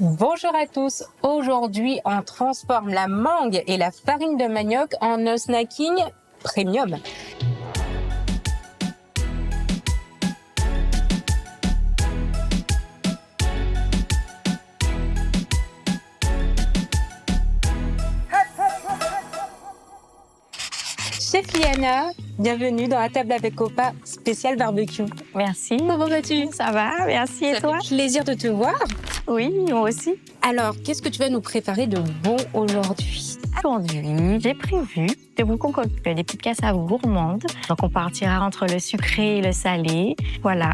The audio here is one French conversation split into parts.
Bonjour à tous. Aujourd'hui, on transforme la mangue et la farine de manioc en un snacking premium. Chef Liana, bienvenue dans la table avec Copa spécial barbecue. Merci. Comment vas-tu? Ça va, merci. Et Ça toi? fait plaisir de te voir. Oui, moi aussi. Alors, qu'est-ce que tu vas nous préparer de bon aujourd'hui? Aujourd'hui, j'ai prévu de vous concocter des petites cassaves gourmandes. Donc, on partira entre le sucré et le salé. Voilà,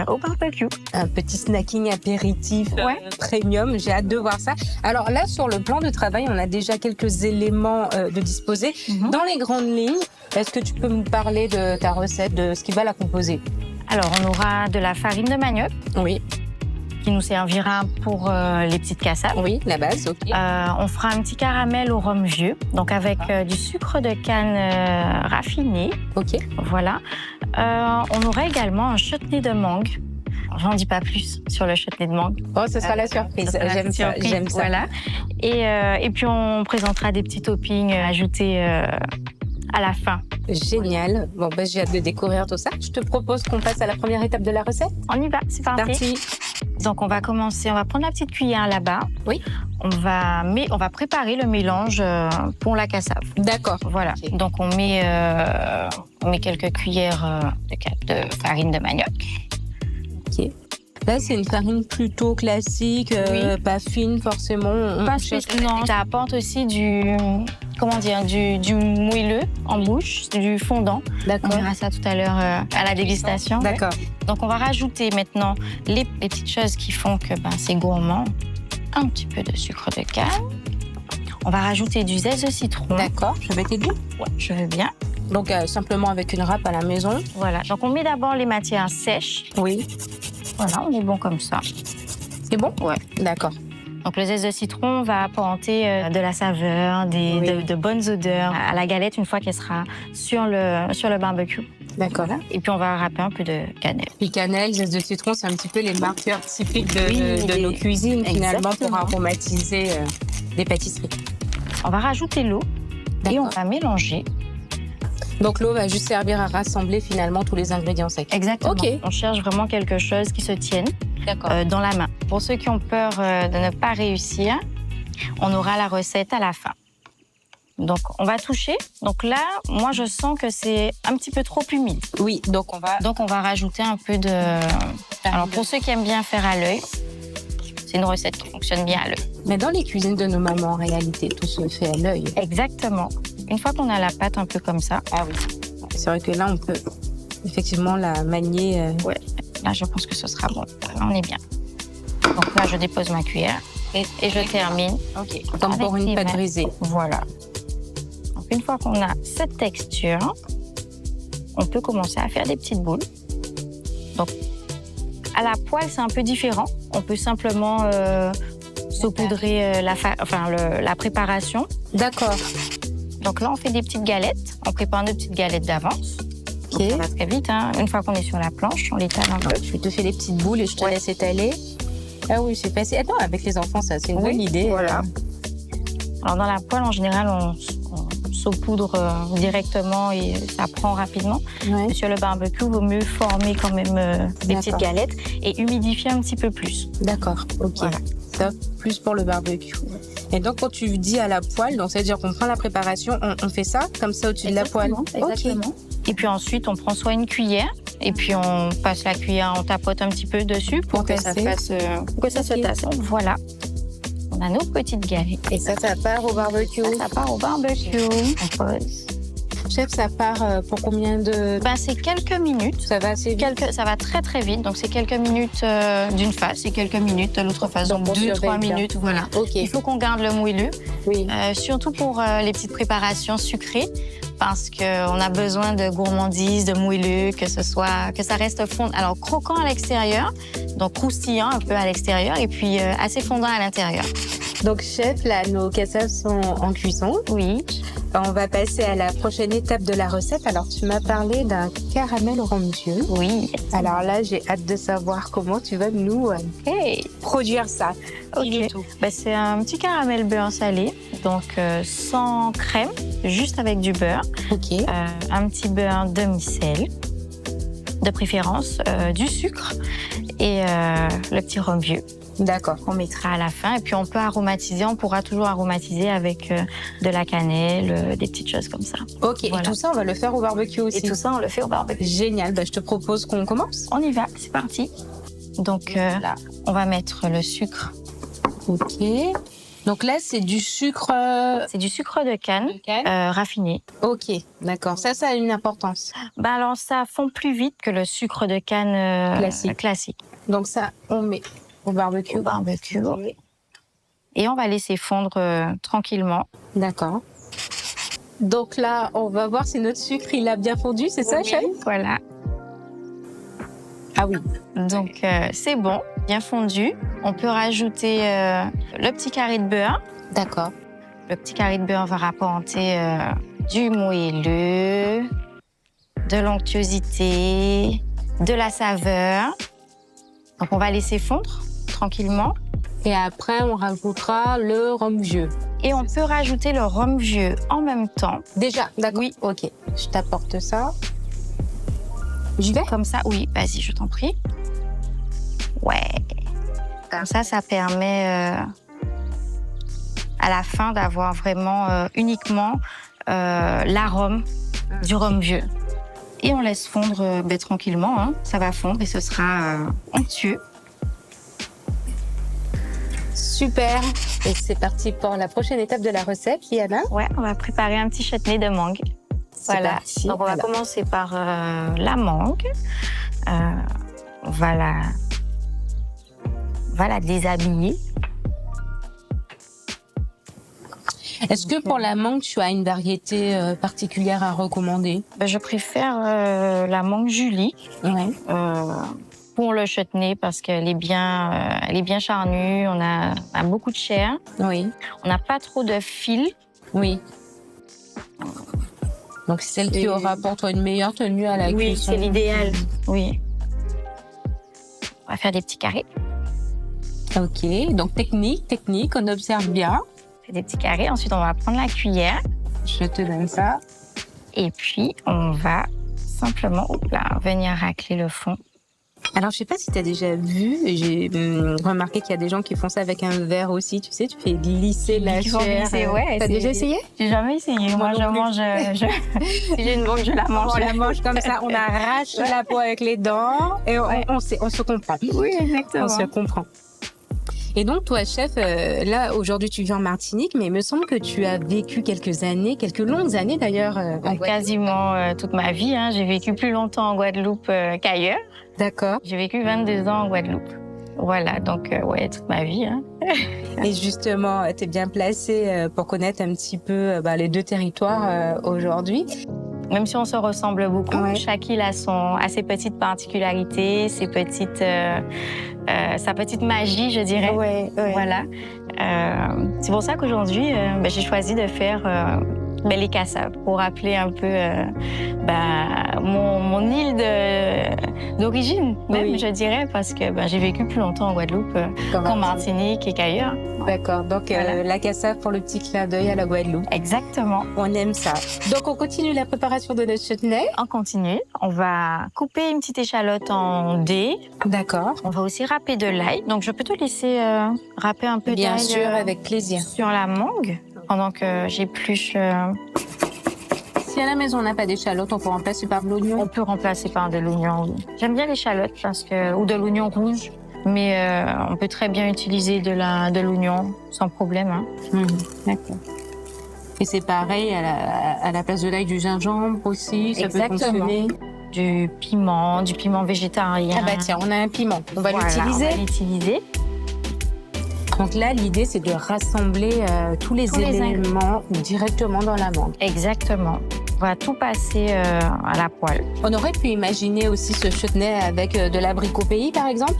au barbecue. Un petit snacking apéritif Ouais. premium, j'ai hâte de voir ça. Alors là, sur le plan de travail, on a déjà quelques éléments de disposer. Dans les grandes lignes, est-ce que tu peux nous parler de ta recette, de ce qui va la composer? Alors, on aura de la farine de manioc Oui, qui nous servira pour les petites cassaves. oui, la base, ok. On fera un petit caramel au rhum vieux, donc avec du sucre de canne raffiné. Ok. Voilà. On aura également un chutney de mangue. J'en dis pas plus sur le chutney de mangue. Oh, ce sera la surprise. Ça sera la J'aime ça, surprise, j'aime ça. Voilà. Et puis on présentera des petits toppings ajoutés à la fin. Génial. Bon, ben, j'ai hâte de découvrir tout ça. Je te propose qu'on passe à la première étape de la recette. On y va, c'est parti. Parti. Donc on va commencer, on va prendre la petite cuillère là-bas. Oui. On va préparer le mélange pour la cassave. D'accord. Voilà. Ok. Donc on met quelques cuillères de farine de manioc. Ok. Là, c'est une farine plutôt classique, Oui. pas fine forcément. Pas non. Ça apporte aussi du moelleux en bouche, du fondant. On D'accord. verra ça tout à l'heure à la dégustation. D'accord. Donc on va rajouter maintenant les petites choses qui font que c'est gourmand. Un petit peu de sucre de canne. On va rajouter du zeste de citron. D'accord. Je vais t'aider. Ouais, je veux bien. Donc, simplement avec une râpe à la maison. Voilà. Donc on met d'abord les matières sèches. Oui. Voilà, on est bon comme ça. C'est bon? Ouais. D'accord. Donc le zeste de citron va apporter de la saveur, Oui. de bonnes odeurs à la galette une fois qu'elle sera sur le barbecue. D'accord. Et puis on va râper un peu de cannelle. Puis cannelle, zeste de citron, c'est un petit peu les marqueurs typiques de nos cuisines, finalement, pour Exactement. aromatiser des pâtisseries. On va rajouter l'eau et on D'accord. va mélanger. Donc, l'eau va juste servir à rassembler, finalement, tous les ingrédients secs. Exactement. Ok. On cherche vraiment quelque chose qui se tienne D'accord. dans la main. Pour ceux qui ont peur de ne pas réussir, on aura la recette à la fin. Donc, on va toucher. Donc là, moi, je sens que c'est un petit peu trop humide. Oui, donc Donc, on va rajouter un peu de... Alors, pour ceux qui aiment bien faire à l'œil, c'est une recette qui fonctionne bien à l'œil. Mais dans les cuisines de nos mamans, en réalité, tout se fait à l'œil. Exactement. Une fois qu'on a la pâte un peu comme ça, Ah oui. C'est vrai que là, on peut effectivement la manier. ouais, là, je pense que ce sera bon. Là, on est bien. Donc là, je dépose ma cuillère et je termine. Ok. Comme pour Avec une les pâte mains. brisée. Voilà. Donc, une fois qu'on a cette texture, on peut commencer à faire des petites boules. Donc, à la poêle, c'est un peu différent. On peut simplement saupoudrer la préparation. D'accord. Donc là, on fait des petites galettes. On prépare nos petites galettes d'avance. Ok. Donc, ça va très vite. Hein. Une fois qu'on est sur la planche, on l'étale un peu. Je te fais des petites boules et je te Ouais. laisse étaler. Ah oui, c'est facile. Attends, avec les enfants, ça, c'est une bonne idée. Voilà. Alors, dans la poêle, en général, on saupoudre directement et ça prend rapidement. Ouais. Mais sur le barbecue, il vaut mieux former quand même des D'accord. petites galettes et humidifier un petit peu plus. D'accord. Ok. Voilà. Top. Plus pour le barbecue. Et donc, quand tu dis à la poêle, donc ça veut dire qu'on prend la préparation, on fait ça comme ça au-dessus de la poêle. Exactement. Ok. Et puis ensuite, on prend soit une cuillère et puis on passe la cuillère, on tapote un petit peu dessus pour que ça tasser. fasse, pour que ça se Ok. tasse. Donc, voilà. On a nos petites galettes. Et ça part au barbecue. Ça part au barbecue. On pose. Chef, ça part pour combien de... C'est quelques minutes. Ça va assez vite. Ça va très très vite, donc c'est quelques minutes d'une face et quelques minutes de l'autre face, donc on 2-3 surveille bien. minutes, voilà. Ok. Il faut qu'on garde le moelleux, Oui. surtout pour les petites préparations sucrées, parce qu'on a besoin de gourmandise, de moelleux, que ça reste fondant. Alors croquant à l'extérieur, donc croustillant un peu à l'extérieur, et puis assez fondant à l'intérieur. Donc, chef, là, nos cassaves sont en cuisson. Oui. On va passer à la prochaine étape de la recette. Alors, tu m'as parlé d'un caramel rhum-vieux. Oui. Alors là, j'ai hâte de savoir comment tu vas nous produire ça. Ok. C'est un petit caramel beurre salé, donc sans crème, juste avec du beurre. Ok. Un petit beurre demi-sel, de préférence, du sucre et le petit rhum vieux. D'accord. On mettra à la fin et puis on peut aromatiser, on pourra toujours aromatiser avec de la cannelle, des petites choses comme ça. Ok, Voilà. Et tout ça, on va le faire au barbecue aussi. Et tout ça, on le fait au barbecue. Génial, je te propose qu'on commence. On y va, c'est parti. Donc là, on va mettre le sucre. Ok. Donc là, c'est du sucre... C'est du sucre de canne, raffiné. Ok, d'accord. Ça a une importance. Alors, ça fond plus vite que le sucre de canne classique. Donc ça, on met au barbecue. Au barbecue. Et on va laisser fondre tranquillement. D'accord. Donc là, on va voir si notre sucre, il a bien fondu, c'est ça, chef? Voilà. Ah oui. Donc, c'est bon, bien fondu. On peut rajouter le petit carré de beurre. D'accord. Le petit carré de beurre va rapporter du moelleux, de l'onctuosité, de la saveur. Donc, on va laisser fondre tranquillement. Et après, on rajoutera le rhum vieux. Et on peut rajouter le rhum vieux en même temps. Déjà, d'accord. Oui. Ok, je t'apporte ça. J'y vais? Comme ça, oui, vas-y, je t'en prie. Ouais. Comme ça permet à la fin d'avoir vraiment uniquement l'arôme du rhum vieux. Et on laisse fondre tranquillement, hein. Ça va fondre et ce sera onctueux. Super. Et c'est parti pour la prochaine étape de la recette, Liana. Ouais, on va préparer un petit chutney de mangue. Voilà. Parti. Donc on va commencer par la mangue. On va la déshabiller. Est-ce que pour la mangue, tu as une variété particulière à recommander? Je préfère la mangue Julie. Ouais. Pour le chutney parce qu'elle est bien charnue. On a beaucoup de chair. Oui. On n'a pas trop de fil. Oui. Donc c'est celle qui aura pour toi une meilleure tenue à la cuisson. Oui, c'est l'idéal. Oui. On va faire des petits carrés. Ok, donc technique, on observe bien. On fait des petits carrés. Ensuite, on va prendre la cuillère. Je te donne ça. Et puis, on va simplement venir racler le fond. Alors, je sais pas si tu as déjà vu, j'ai remarqué qu'il y a des gens qui font ça avec un verre aussi, tu sais, tu fais glisser la chair. Ouais, t'as déjà essayé? J'ai jamais essayé. Moi, je mange. Si j'ai une mangue, je la mange. On la mange comme ça, on arrache la peau avec les dents et on se comprend. Oui, exactement. On se comprend. Et donc, toi, chef, là, aujourd'hui, tu vis en Martinique, mais il me semble que tu as vécu quelques longues années d'ailleurs. Quasiment toute ma vie. Hein. J'ai vécu plus longtemps en Guadeloupe qu'ailleurs. D'accord. J'ai vécu 22 ans en Guadeloupe. Voilà, donc toute ma vie. Hein. Et justement, tu es bien placée pour connaître un petit peu les deux territoires aujourd'hui. Même si on se ressemble beaucoup, chaque île a ses petites particularités, sa petite magie, je dirais. Ouais. Voilà. C'est pour ça qu'aujourd'hui, j'ai choisi de faire les cassaves pour rappeler un peu mon île d'origine, même, je dirais, parce que j'ai vécu plus longtemps en Guadeloupe qu'en Martinique et qu'ailleurs. D'accord, donc la cassave pour le petit clin d'œil à la Guadeloupe. Exactement. On aime ça. Donc on continue la préparation de notre chutney. On continue. On va couper une petite échalote en dés. D'accord. On va aussi râper de l'ail. Donc je peux te laisser râper un peu d'ail. Bien sûr, avec plaisir. Sur la mangue, pendant que j'épluche. Si à la maison on n'a pas d'échalote, on peut remplacer par de l'oignon. On peut remplacer par de l'oignon, oui. J'aime bien l'échalote ou de l'oignon rouge. Mais on peut très bien utiliser de l'oignon sans problème. Hein. D'accord. Et c'est pareil, à la place de l'ail, du gingembre aussi, ça peut fonctionner. Du piment végétarien. Ah tiens, on a un piment. On va l'utiliser. On va l'utiliser. Donc là, l'idée, c'est de rassembler tous les éléments directement dans la mangue. Exactement. On va tout passer à la poêle. On aurait pu imaginer aussi ce chutney avec de l'abricot pays, par exemple?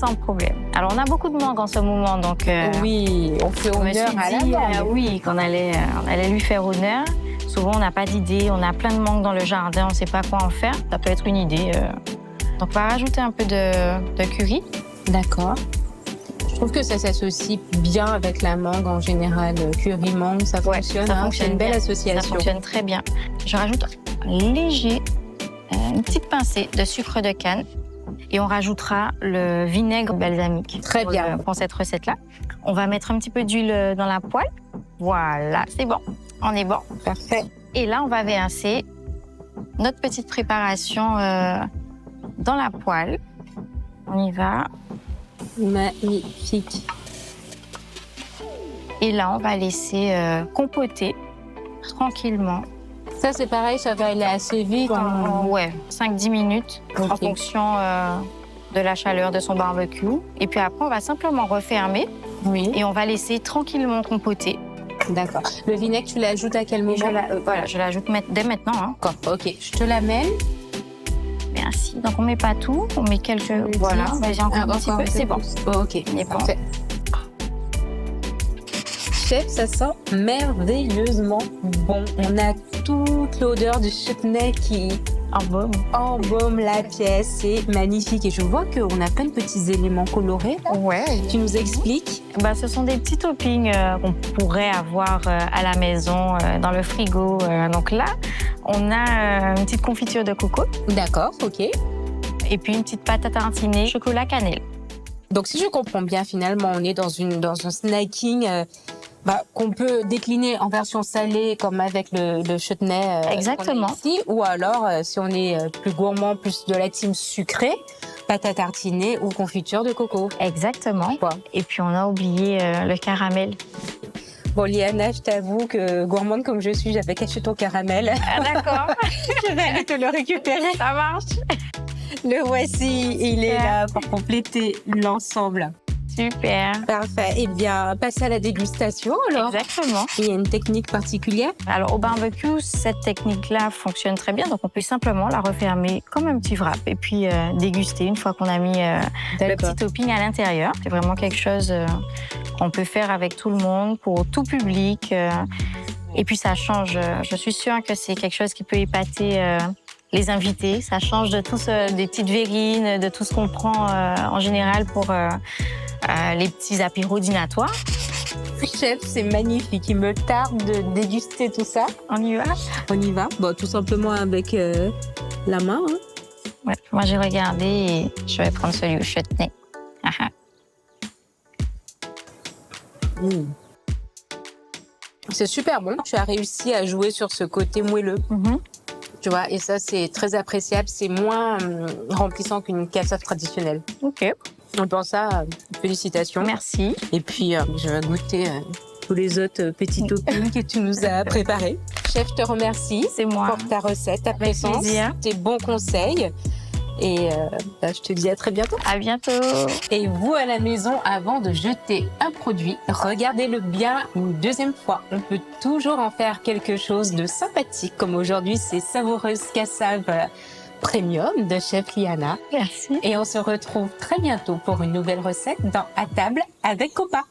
Sans problème. Alors, on a beaucoup de mangue en ce moment, donc Oui, on fait on me honneur suis à la dit mangue. oui, qu'on allait, on allait lui faire honneur. Souvent, on n'a pas d'idée, on a plein de mangues dans le jardin, on ne sait pas quoi en faire. Ça peut être une idée. Donc, on va rajouter un peu de curry. D'accord. Je trouve que ça s'associe bien avec la mangue en général. Curry mangue, ça Ouais, fonctionne. ça hein, fonctionne c'est une belle bien. association. Ça fonctionne très bien. Je rajoute un léger, une petite pincée de sucre de canne. Et on rajoutera le vinaigre balsamique. Très bien. Pour cette recette-là. On va mettre un petit peu d'huile dans la poêle. Voilà, c'est bon. On est bon. Parfait. Et là, on va verser notre petite préparation dans la poêle. On y va. Magnifique. Et là, on va laisser compoter tranquillement. Ça, c'est pareil, ça va aller assez vite. Ouais, 5-10 minutes en Ok. fonction de la chaleur de son barbecue. Et puis après, on va simplement refermer Oui, et on va laisser tranquillement compoter. d'accord. Le vinaigre, tu l'ajoutes à quel Et moment? voilà, je l'ajoute dès maintenant. Hein. D'accord, ok. Je te l'amène. Merci. Donc, on met pas tout, on met quelques... Voilà, vas-y, encore un petit peu. C'est bon. Ok, On est bon. parfait. Chef, ça sent merveilleusement bon. On a toute l'odeur du chutney qui En baume. embaume la pièce. C'est magnifique. Et je vois qu'on a plein de petits éléments colorés. Là. Ouais. Tu nous expliques? Bah, ce sont des petits toppings qu'on pourrait avoir à la maison, dans le frigo. Donc là, on a une petite confiture de coco D'accord, ok. et puis une petite pâte à tartiner chocolat cannelle. Donc, si je comprends bien, finalement, on est dans un snacking qu'on peut décliner en version salée, comme avec le chutney Exactement. qu'on a ici, ou alors, si on est plus gourmand, plus de la team sucrée, pâte à tartiner ou confiture de coco. Exactement. Quoi. Et puis on a oublié le caramel. Bon, Liana, je t'avoue que gourmande comme je suis, j'avais caché ton caramel. Ah, d'accord. Je vais aller te le récupérer. Ça marche. Le voici, il est Super. là pour compléter l'ensemble. Super. Parfait. Eh bien, passe à la dégustation alors. Exactement. Il y a une technique particulière? Alors au barbecue, cette technique-là fonctionne très bien. Donc on peut simplement la refermer comme un petit wrap et puis déguster une fois qu'on a mis le petit topping à l'intérieur. C'est vraiment quelque chose qu'on peut faire avec tout le monde, pour tout public. Et puis ça change. Je suis sûre que c'est quelque chose qui peut épater les invités. Ça change de tout des petites verrines, de tout ce qu'on prend en général pour les petits apéros dînatoires. Chef, c'est magnifique. Il me tarde de déguster tout ça. On y va? On y va. Bon, tout simplement avec la main. Hein. Ouais, moi j'ai regardé et je vais prendre celui au chutney. Ah, ah. C'est super bon. Tu as réussi à jouer sur ce côté moelleux. Tu vois, et ça, c'est très appréciable. C'est moins remplissant qu'une cassave traditionnelle. Ok, On pense ça, félicitations. merci. Et puis, je vais goûter tous les autres petits toppings que tu nous as préparés. Chef, je te remercie C'est moi. pour ta recette, ta présence, plaisir. tes bons conseils. Et je te dis à très bientôt. À bientôt. Et vous à la maison, avant de jeter un produit, regardez-le bien une deuxième fois. On peut toujours en faire quelque chose de sympathique, comme aujourd'hui ces savoureuses cassave premium de chef Liana. Merci. Et on se retrouve très bientôt pour une nouvelle recette dans À table avec Copa.